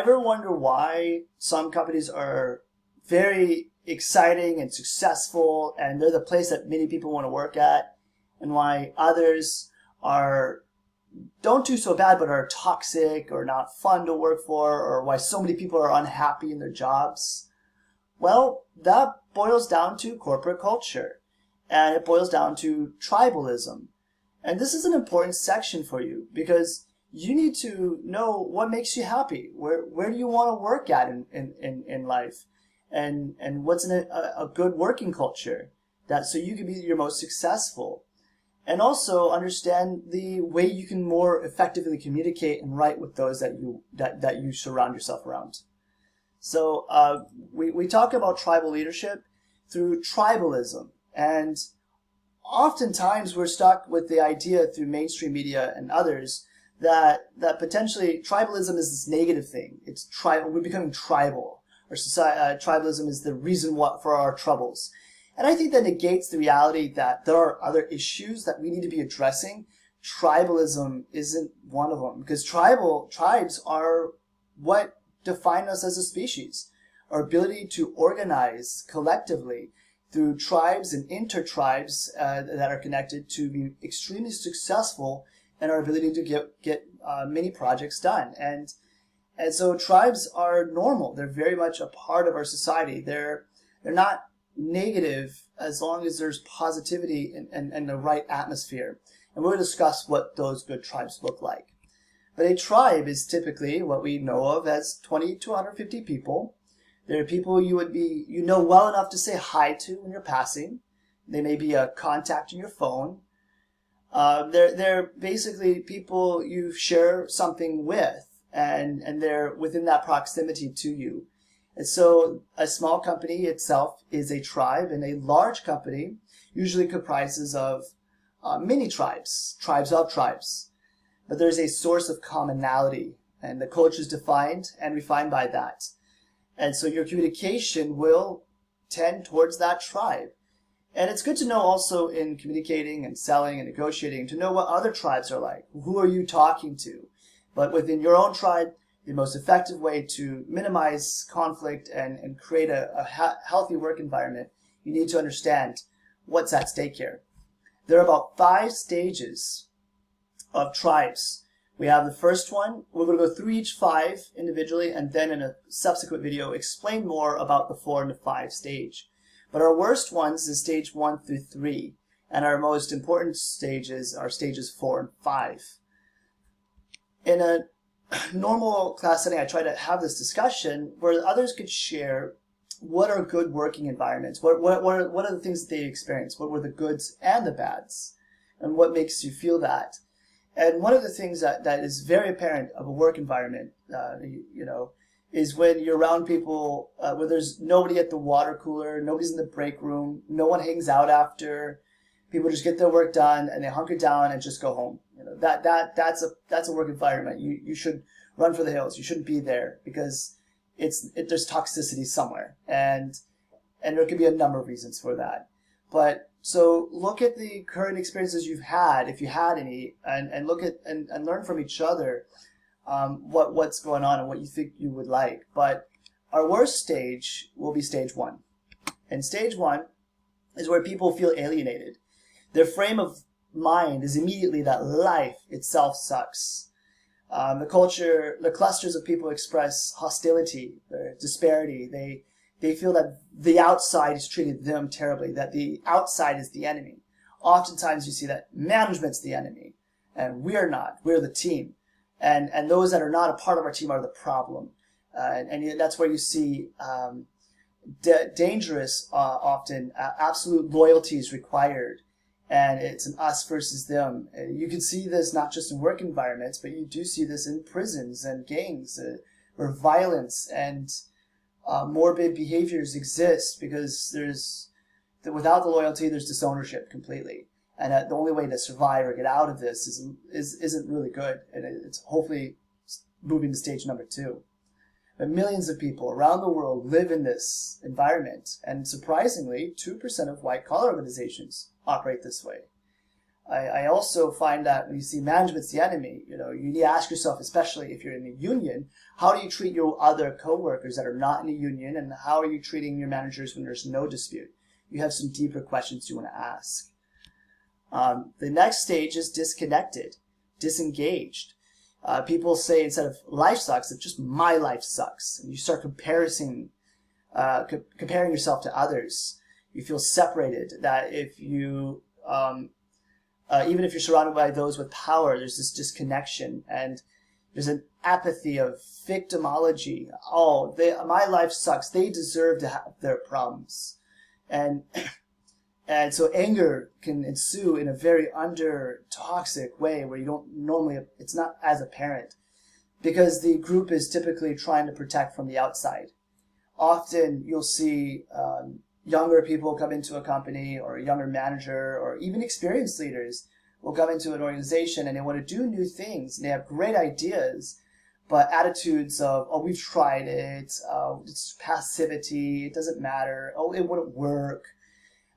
ever wonder why some companies are very exciting and successful and they're the place that many people want to work at, and why others don't do so bad but are toxic or not fun to work for, or why so many people are unhappy in their jobs? Well, that boils down to corporate culture, and it boils down to tribalism. And this is an important section for you because you need to know what makes you happy. Where do you want to work at in life? And what's in a good working culture so you can be your most successful. And also understand the way you can more effectively communicate and write with those that you surround yourself around. So we talk about tribal leadership through tribalism, and oftentimes we're stuck with the idea through mainstream media and others that potentially tribalism is this negative thing. It's we're becoming tribal, or tribalism is the reason for our troubles. And I think that negates the reality that there are other issues that we need to be addressing. Tribalism isn't one of them, because tribes are what define us as a species. Our ability to organize collectively through tribes and intertribes that are connected to be extremely successful in our ability to get many projects done. And so tribes are normal. They're very much a part of our society. They're not negative as long as there's positivity and the right atmosphere. And we'll discuss what those good tribes look like. But a tribe is typically what we know of as 20 to 150 people. They're people you know well enough to say hi to when you're passing. They may be a contact in your phone. They're basically people you share something with, and they're within that proximity to you. And so a small company itself is a tribe, and a large company usually comprises of many tribes of tribes. But there's a source of commonality, and the culture is defined and refined by that. And so your communication will tend towards that tribe. And it's good to know also in communicating and selling and negotiating to know what other tribes are like. Who are you talking to? But within your own tribe, the most effective way to minimize conflict and create a healthy work environment, you need to understand what's at stake here. There are about 5 stages of tribes. We have the first one. We're going to go through each 5 individually, and then in a subsequent video explain more about the 4 and the 5 stage. But our worst ones is stage 1 through 3, and our most important stages are stages 4 and 5. In a normal class setting, I try to have this discussion where others could share what are good working environments, what are the things that they experience, what were the goods and the bads, and what makes you feel that. And one of the things that is very apparent of a work environment, is when you're around people where there's nobody at the water cooler, nobody's in the break room, no one hangs out after. People just get their work done and they hunker down and just go home. That's a work environment. You should run for the hills. You shouldn't be there because there's toxicity somewhere, and there could be a number of reasons for that. But so look at the current experiences you've had, if you had any, and look at and learn from each other what's going on and what you think you would like. But our worst stage will be stage 1. And stage 1 is where people feel alienated. Their frame of mind is immediately that life itself sucks. The clusters of people express hostility, disparity. They feel that the outside has treated them terribly, that the outside is the enemy. Oftentimes you see that management's the enemy, and we're not. We're the team. And those that are not a part of our team are the problem. And that's where you see dangerous, often, absolute loyalty is required. And it's an us versus them. You can see this not just in work environments, but you do see this in prisons and gangs where violence and morbid behaviors exist because without the loyalty, there's disownership completely. And the only way to survive or get out of this isn't really good. And it's hopefully moving to stage number 2. But millions of people around the world live in this environment. And surprisingly, 2% of white-collar organizations operate this way. I also find that when you see management's the enemy, you need to ask yourself, especially if you're in a union, how do you treat your other coworkers that are not in a union, and how are you treating your managers when there's no dispute? You have some deeper questions you want to ask. The next stage is disconnected, disengaged. People say instead of life sucks, it's just my life sucks. And you start comparing yourself to others. You feel separated, that if you, even if you're surrounded by those with power, there's this disconnection, and there's an apathy of victimology. Oh, my life sucks. They deserve to have their problems. And so anger can ensue in a very toxic way where you don't normally, it's not as apparent, because the group is typically trying to protect from the outside. Often you'll see younger people come into a company, or a younger manager, or even experienced leaders will come into an organization and they want to do new things and they have great ideas, but attitudes of, oh, we've tried it, it's passivity, it doesn't matter, oh, it wouldn't work.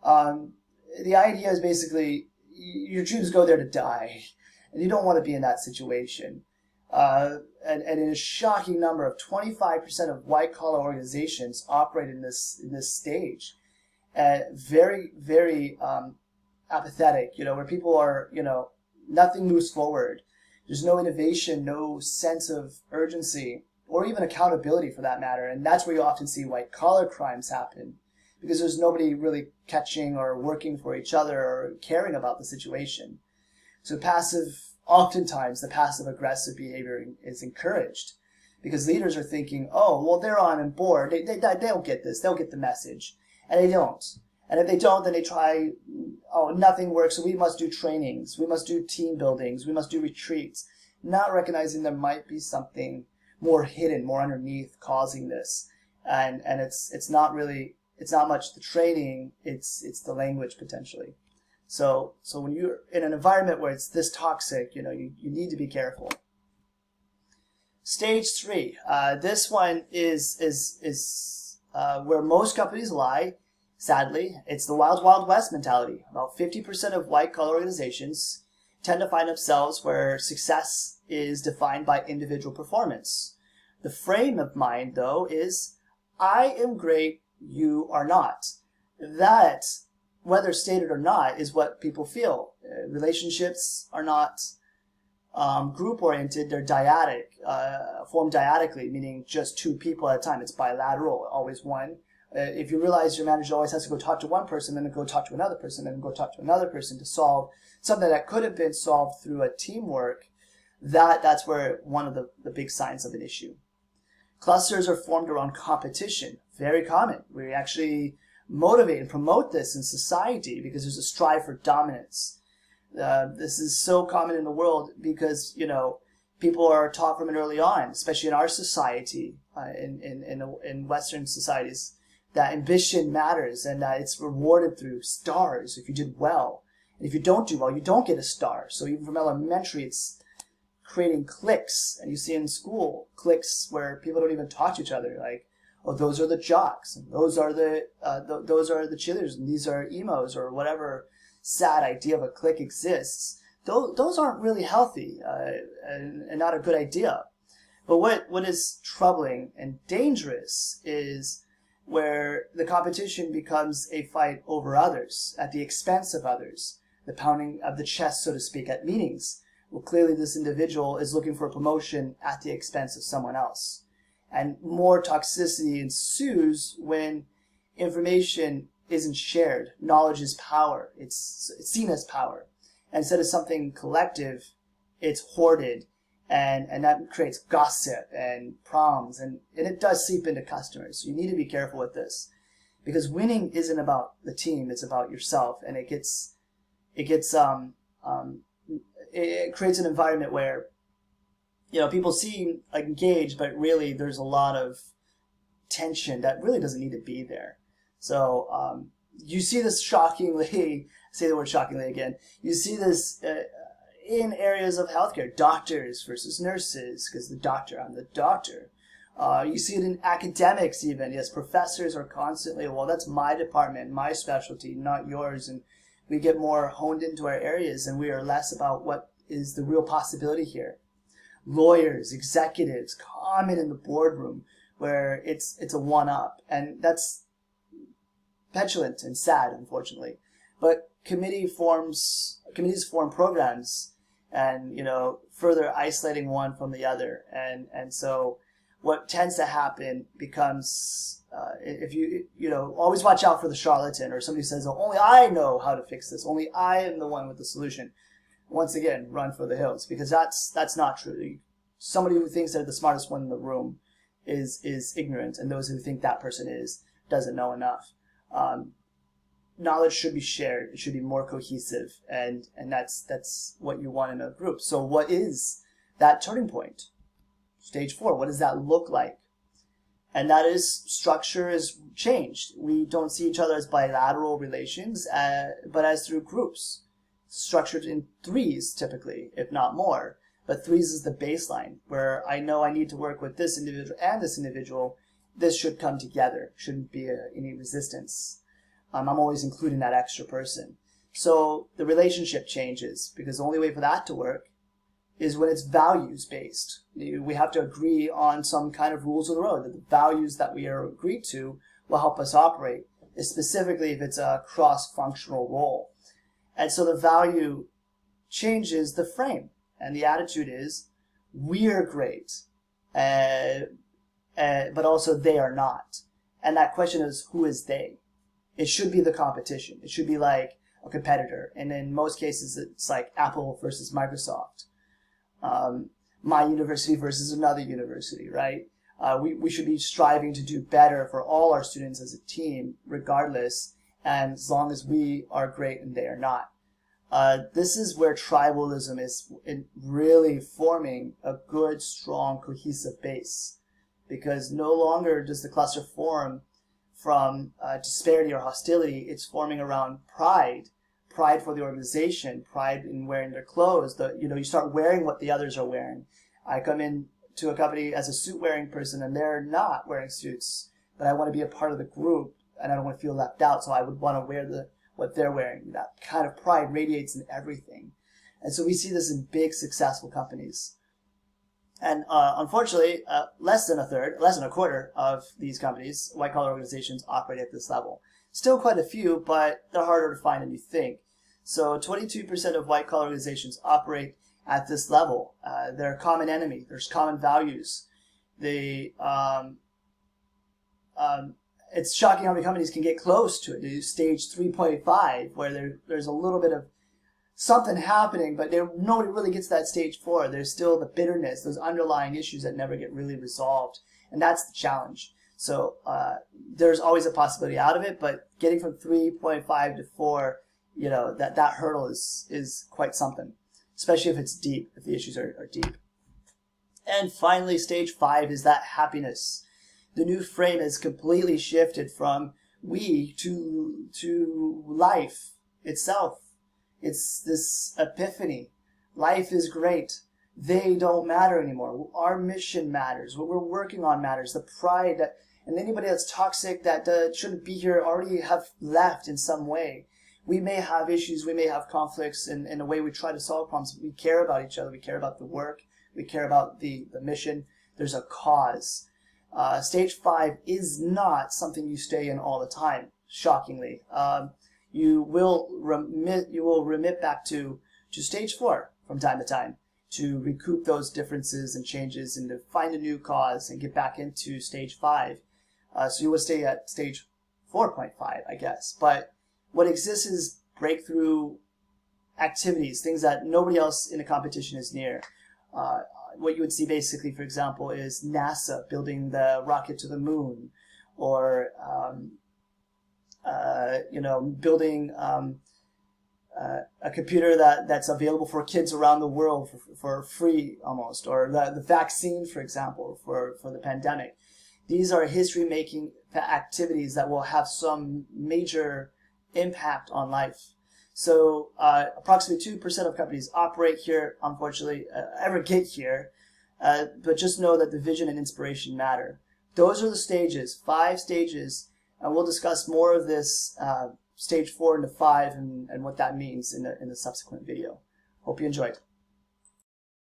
The idea is basically your dreams go there to die, and you don't want to be in that situation. And in a shocking number of 25% of white-collar organizations operate in this stage. Very, very apathetic, where people are, nothing moves forward. There's no innovation, no sense of urgency, or even accountability for that matter. And that's where you often see white-collar crimes happen, because there's nobody really catching or working for each other or caring about the situation. So oftentimes the passive-aggressive behavior is encouraged, because leaders are thinking, oh, well, they're on board. They'll get this. They'll get the message. And they don't. And if they don't, then they try, oh, nothing works, so we must do trainings. We must do team buildings. We must do retreats. Not recognizing there might be something more hidden, more underneath causing this. And it's not much the training, it's the language potentially. So when you're in an environment where it's this toxic, you need to be careful. Stage 3. This one is where most companies lie. Sadly, it's the wild, wild west mentality. About 50% of white-collar organizations tend to find themselves where success is defined by individual performance. The frame of mind, though, is I am great, you are not. That, whether stated or not, is what people feel. Relationships are not group-oriented, they're dyadic, formed dyadically, meaning just two people at a time. It's bilateral, always one. If you realize your manager always has to go talk to one person, then go talk to another person, then go talk to another person to solve something that could have been solved through a teamwork, that's where one of the big signs of an issue. Clusters are formed around competition. Very common. We actually motivate and promote this in society because there's a strive for dominance. This is so common in the world because, people are taught from it early on, especially in our society, in Western societies, that ambition matters and that it's rewarded through stars if you did well. And if you don't do well, you don't get a star. So even from elementary, it's creating cliques. And you see in school, cliques where people don't even talk to each other. Like, oh, those are the jocks, and those are the cheerleaders, and these are emos, or whatever sad idea of a clique exists. Those aren't really healthy and not a good idea. But what is troubling and dangerous is where the competition becomes a fight over others, at the expense of others, the pounding of the chest, so to speak, at meetings. Well, clearly this individual is looking for a promotion at the expense of someone else. And more toxicity ensues when information isn't shared. Knowledge is power. It's seen as power. And instead of something collective, it's hoarded. And that creates gossip and problems, and it does seep into customers. So you need to be careful with this, because winning isn't about the team; it's about yourself, and it creates an environment where people seem engaged, but really there's a lot of tension that really doesn't need to be there. So you see this shockingly. Say the word shockingly again. You see this. In areas of healthcare, doctors versus nurses, because I'm the doctor. You see it in academics even. Yes, professors are constantly, well, that's my department, my specialty, not yours. And we get more honed into our areas and we are less about what is the real possibility here. Lawyers, executives, common in the boardroom where it's a one-up, and that's petulant and sad, unfortunately. But committees form programs and, further isolating one from the other. And so what tends to happen becomes, if always watch out for the charlatan or somebody who says, oh, only I know how to fix this. Only I am the one with the solution. Once again, run for the hills, because that's not true. Somebody who thinks they're the smartest one in the room is ignorant, and those who think that person doesn't know enough. Knowledge should be shared. It should be more cohesive, and that's what you want in a group. So what is that turning point? Stage 4, what does that look like? And that is, structure is changed. We don't see each other as bilateral relations, but as through groups, structured in threes typically, if not more. But threes is the baseline, where I know I need to work with this individual and this individual. This should come together. Shouldn't be any resistance. I'm always including that extra person. So the relationship changes, because the only way for that to work is when it's values-based. We have to agree on some kind of rules of the road, that the values that we are agreed to will help us operate, specifically if it's a cross-functional role. And so the value changes the frame. And the attitude is, we're great, but also they are not. And that question is, who is they? It should be the competition. It should be like a competitor. And in most cases, it's like Apple versus Microsoft. My university versus another university, right? We should be striving to do better for all our students as a team, regardless, and as long as we are great and they are not. This is where tribalism is really forming a good, strong, cohesive base, because no longer does the cluster form from disparity or hostility. It's forming around pride for the organization, pride in wearing their clothes. You start wearing what the others are wearing. I come in to a company as a suit-wearing person, and they're not wearing suits, but I want to be a part of the group, and I don't want to feel left out, so I would want to wear what they're wearing. That kind of pride radiates in everything. And so we see this in big, successful companies. And unfortunately, less than a quarter of these companies, white-collar organizations, operate at this level. Still quite a few, but they're harder to find than you think. So 22% of white-collar organizations operate at this level. They're a common enemy. There's common values. It's shocking how many companies can get close to it. They do stage 3.5, where there's a little bit of something happening, but nobody really gets to that stage 4. There's still the bitterness, those underlying issues that never get really resolved. And that's the challenge. So there's always a possibility out of it, but getting from 3.5 to 4, that hurdle is quite something, especially if it's deep, if the issues are deep. And finally, stage 5 is that happiness. The new frame has completely shifted from we to life itself. It's this epiphany. Life is great. They don't matter anymore. Our mission matters. What we're working on matters. The pride and anybody that's toxic that shouldn't be here already have left in some way. We may have issues. We may have conflicts in the way we try to solve problems. We care about each other. We care about the work. We care about the mission. There's a cause. Stage 5 is not something you stay in all the time, shockingly. You will remit back to stage 4 from time to time to recoup those differences and changes and to find a new cause and get back into stage 5. So you will stay at stage 4.5, I guess. But what exists is breakthrough activities, things that nobody else in the competition is near. What you would see basically, for example, is NASA building the rocket to the moon, or building a computer that's available for kids around the world for free almost, or the vaccine, for example, for the pandemic. These are history-making activities that will have some major impact on life. So approximately 2% of companies operate here, unfortunately, ever get here, but just know that the vision and inspiration matter. Those are the stages, 5 stages, and we'll discuss more of this stage 4 into 5 and what that means in the subsequent video. Hope you enjoyed.